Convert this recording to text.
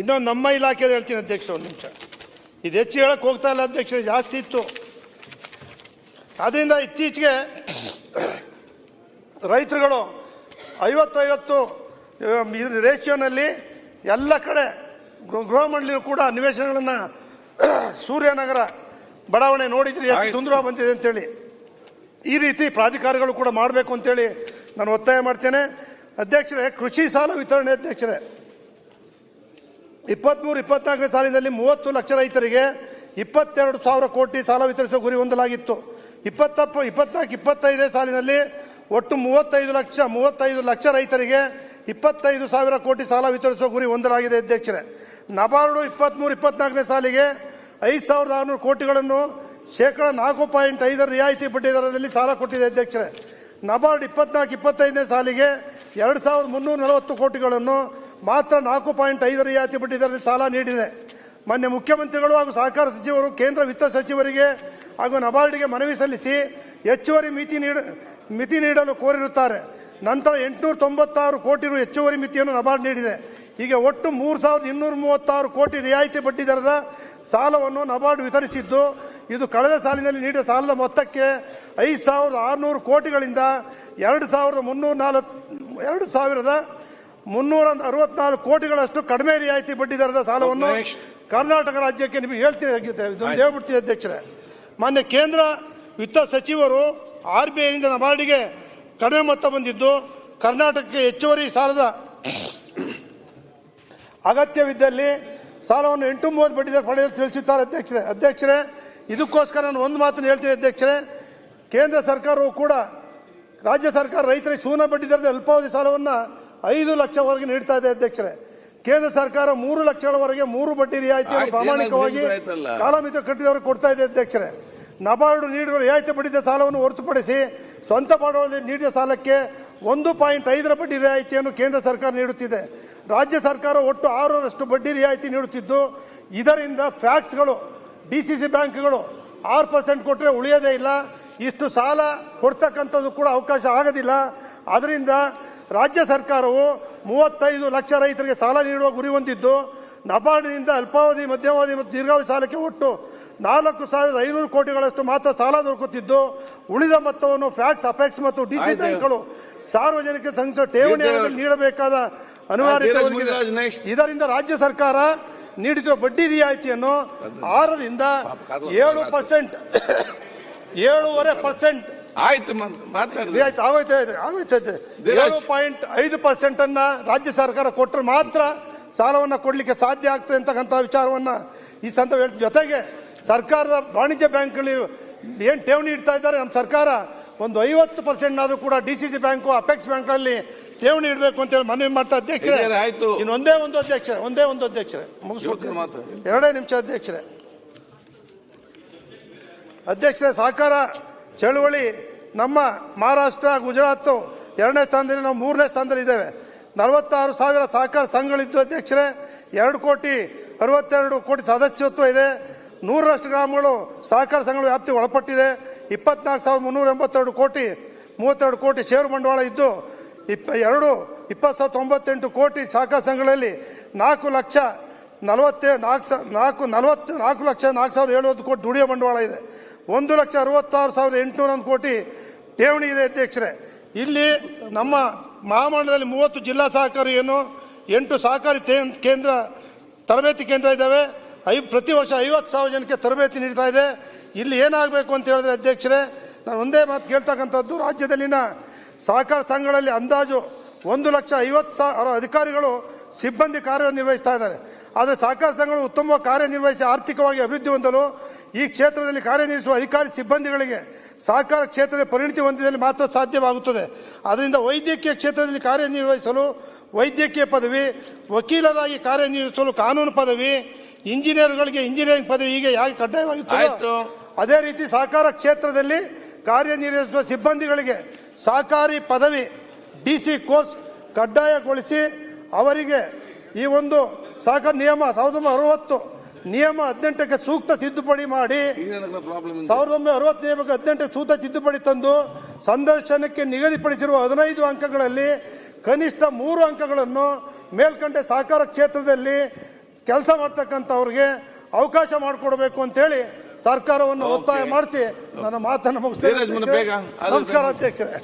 ಇನ್ನೊಂದು ನಮ್ಮ ಇಲಾಖೆದು ಹೇಳ್ತೀನಿ ಅಧ್ಯಕ್ಷ, ಒಂದು ನಿಮಿಷ. ಇದು ಹೆಚ್ಚು ಹೇಳಕ್ ಹೋಗ್ತಾ ಇಲ್ಲ ಅಧ್ಯಕ್ಷ, ಜಾಸ್ತಿ ಇತ್ತು. ಅದರಿಂದ ಇತ್ತೀಚೆಗೆ ರೈತರುಗಳು 50-50 ರೇಷಿಯೋನಲ್ಲಿ ಎಲ್ಲ ಕಡೆ ಗೃಹ ಮಂಡಳಿಯೂ ಕೂಡ ನಿವೇಶನಗಳನ್ನು ಸೂರ್ಯನಗರ ಬಡಾವಣೆ ನೋಡಿದ್ರಿ ಎಷ್ಟು ಸುಂದರ ಬಂದಿದೆ ಅಂತೇಳಿ. ಈ ರೀತಿ ಪ್ರಾಧಿಕಾರಗಳು ಕೂಡ ಮಾಡಬೇಕು ಅಂತೇಳಿ ನಾನು ಒತ್ತಾಯ ಮಾಡ್ತೇನೆ. ಅಧ್ಯಕ್ಷರೇ, ಕೃಷಿ ಸಾಲ ವಿತರಣೆ ಅಧ್ಯಕ್ಷರೇ, 23-24 ಸಾಲಿನಲ್ಲಿ 30 ಲಕ್ಷ ರೈತರಿಗೆ 22,000 ಕೋಟಿ ಸಾಲ ವಿತರಿಸುವ ಗುರಿ ಹೊಂದಲಾಗಿತ್ತು. 24-25 ಸಾಲಿನಲ್ಲಿ ಒಟ್ಟು 35 ಲಕ್ಷ ರೈತರಿಗೆ 25,000 ಕೋಟಿ ಸಾಲ ವಿತರಿಸುವ ಗುರಿ ಹೊಂದಲಾಗಿದೆ ಅಧ್ಯಕ್ಷರೇ. ನಬಾರ್ಡು 23-24 ಸಾಲಿಗೆ 5,600 ಕೋಟಿಗಳನ್ನು ಶೇಕಡಾ 4.5 ರಿಯಾಯಿತಿ ಬಡ್ಡಿ ದರದಲ್ಲಿ ಸಾಲ ಕೊಟ್ಟಿದೆ ಅಧ್ಯಕ್ಷರೇ. ನಬಾರ್ಡ್ 24-25 ಸಾಲಿಗೆ 2,340 ಕೋಟಿಗಳನ್ನು ಮಾತ್ರ 4.5 ರಿಯಾಯಿತಿ ಬಡ್ಡಿ ದರದಲ್ಲಿ ಸಾಲ ನೀಡಿದೆ. ಮಾನ್ಯ ಮುಖ್ಯಮಂತ್ರಿಗಳು ಹಾಗೂ ಸಹಕಾರ ಸಚಿವರು ಕೇಂದ್ರ ವಿತ್ತ ಸಚಿವರಿಗೆ ಹಾಗೂ ನಬಾರ್ಡ್ಗೆ ಮನವಿ ಸಲ್ಲಿಸಿ ಹೆಚ್ಚುವರಿ ಮಿತಿ ನೀಡಲು ಕೋರಿರುತ್ತಾರೆ. ನಂತರ 896 ಕೋಟಿ ರು ಹೆಚ್ಚುವರಿ ಮಿತಿಯನ್ನು ನಬಾರ್ಡ್ ನೀಡಿದೆ. ಹೀಗೆ ಒಟ್ಟು 3,236 ಕೋಟಿ ರಿಯಾಯಿತಿ ಬಡ್ಡಿ ದರದ ಸಾಲವನ್ನು ನಬಾರ್ಡ್ ವಿತರಿಸಿದ್ದು, ಇದು ಕಳೆದ ಸಾಲಿನಲ್ಲಿ ನೀಡಿದ ಸಾಲದ ಮೊತ್ತಕ್ಕೆ 5,600 ಕೋಟಿಗಳಿಂದ 2,364 ಕೋಟಿಗಳಷ್ಟು ಕಡಿಮೆ ರಿಯಾಯಿತಿ ಬಡ್ಡಿ ದರದ ಸಾಲವನ್ನು ಕರ್ನಾಟಕ ರಾಜ್ಯಕ್ಕೆ ನಿಮಗೆ ಹೇಳ್ತೀನಿ ಹೇಳ್ಬಿಡ್ತೀನಿ ಅಧ್ಯಕ್ಷರೇ. ಮಾನ್ಯ ಕೇಂದ್ರ ವಿತ್ತ ಸಚಿವರು RBIನಿಂದ ನಬಾರ್ಡ್ಗೆ ಕಡಿಮೆ ಮೊತ್ತ ಬಂದಿದ್ದು, ಕರ್ನಾಟಕಕ್ಕೆ ಹೆಚ್ಚುವರಿ ಸಾಲದ ಅಗತ್ಯವಿದ್ದಲ್ಲಿ ಸಾಲವನ್ನು 8.30 ಬಡ್ಡಿ ದರ ಪಡೆಯಲು ತಿಳಿಸುತ್ತಾರೆ ಅಧ್ಯಕ್ಷರೇ. ಇದಕ್ಕೋಸ್ಕರ ನಾನು ಒಂದು ಮಾತನ್ನು ಹೇಳ್ತೀನಿ ಅಧ್ಯಕ್ಷರೇ, ಕೇಂದ್ರ ಸರ್ಕಾರವು ಕೂಡ ರಾಜ್ಯ ಸರ್ಕಾರ ರೈತರಿಗೆ ಶೂನ್ಯ ಬಡ್ಡಿ ದರದ ಅಲ್ಪಾವಧಿ ಸಾಲವನ್ನು 5 ಲಕ್ಷವರೆಗೆ ನೀಡ್ತಾ ಇದೆ ಅಧ್ಯಕ್ಷರೇ. ಕೇಂದ್ರ ಸರ್ಕಾರ 3 ಲಕ್ಷಗಳವರೆಗೆ 3 ಬಡ್ಡಿ ರಿಯಾಯಿತಿಯನ್ನು ಪ್ರಾಮಾಣಿಕವಾಗಿ ಕಾಲಮಿತಿ ಕಟ್ಟಿದವರಿಗೆ ಕೊಡ್ತಾ ಇದೆ ಅಧ್ಯಕ್ಷರೇ. ನಬಾರ್ಡ್ ನೀಡಿರುವ ರಿಯಾಯಿತಿ ಬಡ್ಡಿದ ಸಾಲವನ್ನು ಹೊರತುಪಡಿಸಿ ಸ್ವಂತ ಬಂಡವಾಳದಲ್ಲಿ ನೀಡಿದ ಸಾಲಕ್ಕೆ 1.5 ಬಡ್ಡಿ ರಿಯಾಯಿತಿಯನ್ನು ಕೇಂದ್ರ ಸರ್ಕಾರ ನೀಡುತ್ತಿದೆ. ರಾಜ್ಯ ಸರ್ಕಾರ ಒಟ್ಟು 6ರಷ್ಟು ಬಡ್ಡಿ ರಿಯಾಯಿತಿ ನೀಡುತ್ತಿದ್ದು, ಇದರಿಂದ ಫ್ಯಾಕ್ಸ್ಗಳು ಡಿಸಿಸಿ ಬ್ಯಾಂಕ್ಗಳು 6% ಕೊಟ್ಟರೆ ಉಳಿಯೋದೇ ಇಲ್ಲ. ಇಷ್ಟು ಸಾಲ ಕೊಡ್ತಕ್ಕಂಥದ್ದು ಕೂಡ ಅವಕಾಶ ಆಗೋದಿಲ್ಲ. ಅದರಿಂದ ರಾಜ್ಯ ಸರ್ಕಾರವು 35 ಲಕ್ಷ ರೈತರಿಗೆ ಸಾಲ ನೀಡುವ ಗುರಿ ಹೊಂದಿದ್ದು, ನಬಾರ್ಡ್ನಿಂದ ಅಲ್ಪಾವಧಿ, ಮಧ್ಯಮಾವಧಿ ಮತ್ತು ದೀರ್ಘಾವಧಿ ಸಾಲಕ್ಕೆ ಒಟ್ಟು 4,500 ಕೋಟಿಗಳಷ್ಟು ಮಾತ್ರ ಸಾಲ ದೊರಕುತ್ತಿದ್ದು, ಉಳಿದ ಮೊತ್ತವನ್ನು ಫ್ಯಾಕ್ಸ್, ಅಪೆಕ್ಸ್ ಮತ್ತು ಡಿಸಿ ಬ್ಯಾಂಕ್ಗಳು ಸಾರ್ವಜನಿಕ ಸಂಸ್ಥೆ ಠೇವಣಿಯಲ್ಲಿ ನೀಡಬೇಕಾದ ಅನಿವಾರ್ಯತೆ ಒದಗಿದೆ. ಇದರಿಂದ ರಾಜ್ಯ ಸರ್ಕಾರ ನೀಡುತ್ತಿರುವ ಬಡ್ಡಿ ರಿಯಾಯಿತಿಯನ್ನು 6ರಿಂದ 7%, 7.5% ಆಯ್ತು, 7.5% ಅನ್ನ ರಾಜ್ಯ ಸರ್ಕಾರ ಕೊಟ್ಟರೆ ಮಾತ್ರ ಸಾಲವನ್ನು ಕೊಡಲಿಕ್ಕೆ ಸಾಧ್ಯ ಆಗ್ತದೆ ಅಂತಕ್ಕಂಥ ವಿಚಾರವನ್ನ ಈ ಸಂದರ್ಭ ಹೇಳ್ತೀವಿ. ಜೊತೆಗೆ ಸರ್ಕಾರದ ವಾಣಿಜ್ಯ ಬ್ಯಾಂಕ್ಗಳು ಏನ್ ಠೇವಣಿ ಇಡ್ತಾ ಇದ್ದಾರೆ, ನಮ್ಮ ಸರ್ಕಾರ ಒಂದು 50% ಕೂಡ ಡಿಸಿಸಿ ಬ್ಯಾಂಕು, ಅಪೆಕ್ಸ್ ಬ್ಯಾಂಕ್ಗಳಲ್ಲಿ ಠೇವಣಿ ಇಡಬೇಕು ಅಂತ ಹೇಳಿ ಮನವಿ ಮಾಡ್ತಾ ಅಧ್ಯಕ್ಷರೇ. ಇನ್ನೊಂದೇ ಒಂದು ಅಧ್ಯಕ್ಷರೇ ಮುಗಿಸ್ಬಿಡ್ತೀನಿ, 2 ನಿಮಿಷ ಅಧ್ಯಕ್ಷರೇ. ಸಹಕಾರ ಚಳುವಳಿ ನಮ್ಮ ಮಹಾರಾಷ್ಟ್ರ, ಗುಜರಾತ್ 2ನೇ ಸ್ಥಾನದಲ್ಲಿ, ನಾವು 3ನೇ ಸ್ಥಾನದಲ್ಲಿ ಇದ್ದೇವೆ. 46,000 ಸಹಕಾರ ಸಂಘಗಳಿದ್ದು ಅಧ್ಯಕ್ಷರೇ. 2,62 ಕೋಟಿ ಸದಸ್ಯತ್ವ ಇದೆ. 100ರಷ್ಟು ಗ್ರಾಮಗಳು ಸಹಕಾರ ಸಂಘಗಳ ವ್ಯಾಪ್ತಿಗೆ ಒಳಪಟ್ಟಿದೆ. 24,382 ಕೋಟಿ 32 ಕೋಟಿ ಷೇರು ಬಂಡವಾಳ ಇದ್ದು, 20,098 ಕೋಟಿ ಸಹಕಾರ ಸಂಘಗಳಲ್ಲಿ 4,04,770 ಕೋಟಿ ದುಡಿಯೋ ಬಂಡವಾಳ ಇದೆ. 1,66,801 ಕೋಟಿ ಠೇವಣಿ ಇದೆ ಅಧ್ಯಕ್ಷರೇ. ಇಲ್ಲಿ ನಮ್ಮ ಮಹಾಮಂಡಲದಲ್ಲಿ 30 ಜಿಲ್ಲಾ ಸಹಕಾರಿ 8 ಸಹಕಾರಿ ಕೇಂದ್ರ, ತರಬೇತಿ ಕೇಂದ್ರ ಇದ್ದಾವೆ. ಪ್ರತಿ ವರ್ಷ 50,000 ಜನಕ್ಕೆ ತರಬೇತಿ ನೀಡ್ತಾ ಇದೆ. ಇಲ್ಲಿ ಏನಾಗಬೇಕು ಅಂತ ಹೇಳಿದ್ರೆ ಅಧ್ಯಕ್ಷರೇ, ನಾನು ಒಂದೇ ಮಾತು ಕೇಳ್ತಕ್ಕಂಥದ್ದು, ರಾಜ್ಯದಲ್ಲಿನ ಸಹಕಾರ ಸಂಘಗಳಲ್ಲಿ ಅಂದಾಜು 1,50,000 ಅಧಿಕಾರಿಗಳು, ಸಿಬ್ಬಂದಿ ಕಾರ್ಯನಿರ್ವಹಿಸ್ತಾ ಇದ್ದಾರೆ. ಆದರೆ ಸಹಕಾರ ಸಂಘಗಳು ಉತ್ತಮವಾಗಿ ಕಾರ್ಯನಿರ್ವಹಿಸಿ ಆರ್ಥಿಕವಾಗಿ ಅಭಿವೃದ್ಧಿ ಹೊಂದಲು ಈ ಕ್ಷೇತ್ರದಲ್ಲಿ ಕಾರ್ಯನಿರ್ವಹಿಸುವ ಅಧಿಕಾರಿ ಸಿಬ್ಬಂದಿಗಳಿಗೆ ಸಹಕಾರ ಕ್ಷೇತ್ರದ ಪರಿಣಿತಿ ಹೊಂದಿದಲ್ಲಿ ಮಾತ್ರ ಸಾಧ್ಯವಾಗುತ್ತದೆ. ಆದ್ದರಿಂದ ವೈದ್ಯಕೀಯ ಕ್ಷೇತ್ರದಲ್ಲಿ ಕಾರ್ಯನಿರ್ವಹಿಸಲು ವೈದ್ಯಕೀಯ ಪದವಿ, ವಕೀಲರಾಗಿ ಕಾರ್ಯನಿರ್ವಹಿಸಲು ಕಾನೂನು ಪದವಿ, ಇಂಜಿನಿಯರ್ಗಳಿಗೆ ಇಂಜಿನಿಯರಿಂಗ್ ಪದವಿ ಹೀಗೆ ಯಾಕೆ ಕಡ್ಡಾಯವಾಗಿತ್ತು, ಅದೇ ರೀತಿ ಸಹಕಾರ ಕ್ಷೇತ್ರದಲ್ಲಿ ಕಾರ್ಯನಿರ್ವಹಿಸುವ ಸಿಬ್ಬಂದಿಗಳಿಗೆ ಸಹಕಾರಿ ಪದವಿ ಡಿಸಿ ಕೋರ್ಸ್ ಕಡ್ಡಾಯಗೊಳಿಸಿ ಅವರಿಗೆ ಈ ಒಂದು ಸಹಕಾರ ನಿಯಮ 1960 ನಿಯಮ 18ಕ್ಕೆ ಸೂಕ್ತ ತಿದ್ದುಪಡಿ ಮಾಡಿ 1960 ನಿಯಮಕ್ಕೆ 18ಕ್ಕೆ ಸೂಕ್ತ ತಿದ್ದುಪಡಿ ತಂದು ಸಂದರ್ಶನಕ್ಕೆ ನಿಗದಿಪಡಿಸಿರುವ 15 ಅಂಕಗಳಲ್ಲಿ ಕನಿಷ್ಠ 3 ಅಂಕಗಳನ್ನು ಮೇಲ್ಕಂಡ ಸಹಕಾರ ಕ್ಷೇತ್ರದಲ್ಲಿ ಕೆಲಸ ಮಾಡ್ತಕ್ಕಂಥವ್ರಿಗೆ ಅವಕಾಶ ಮಾಡಿಕೊಡ್ಬೇಕು ಅಂತೇಳಿ ಸರ್ಕಾರವನ್ನು ಒತ್ತಾಯ ಮಾಡಿಸಿ ನನ್ನ ಮಾತನ್ನು ಮುಗಿಸ್ತೇನೆ. ನಮಸ್ಕಾರ ಅಧ್ಯಕ್ಷರೇ.